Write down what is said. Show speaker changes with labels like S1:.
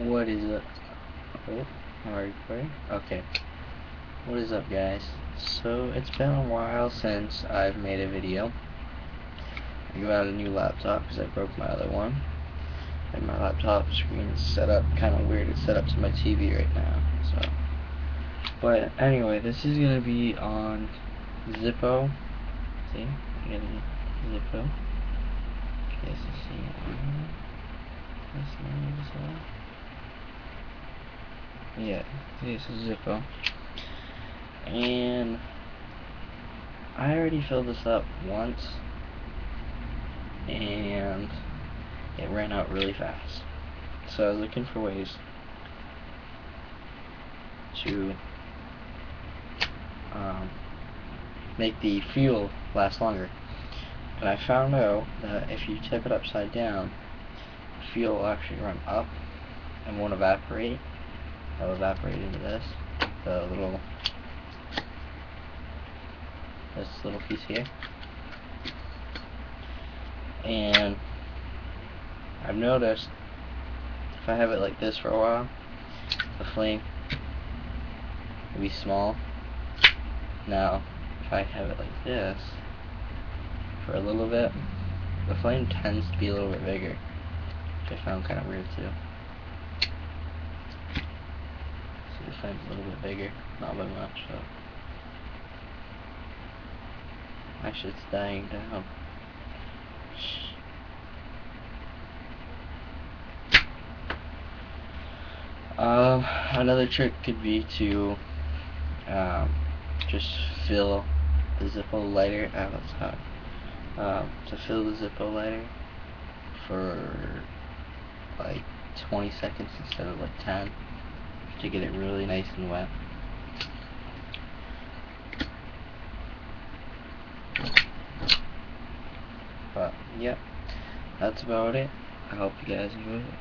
S1: What is up? Oh, am I recording? Okay. What is up, guys? So, it's been a while since I've made a video. I got a new laptop because I broke my other one. And my laptop screen is set up kind of weird. It's set up to my TV right now. So, but anyway, this is going to be on Zippo. See? You got a Zippo. Okay, so see. Yeah, this is Zippo. And I already filled this up once, and it ran out really fast. So I was looking for ways to make the fuel last longer. And I found out that if you tip it upside down, the fuel will actually run up and won't evaporate. It'll evaporate into this little piece here. And I've noticed if I have it like this for a while, the flame will be small. Now, if I have it like this for a little bit, the flame tends to be a little bit bigger, which I found kind of weird too. See, the flame's a little bit bigger, not by much, so. Actually, it's dying down. Another trick could be to just fill the Zippo lighter. That's hot. To fill the Zippo lighter for like 20 seconds instead of like 10 to get it really nice and wet. But yeah, that's about it. I hope you guys enjoyed it.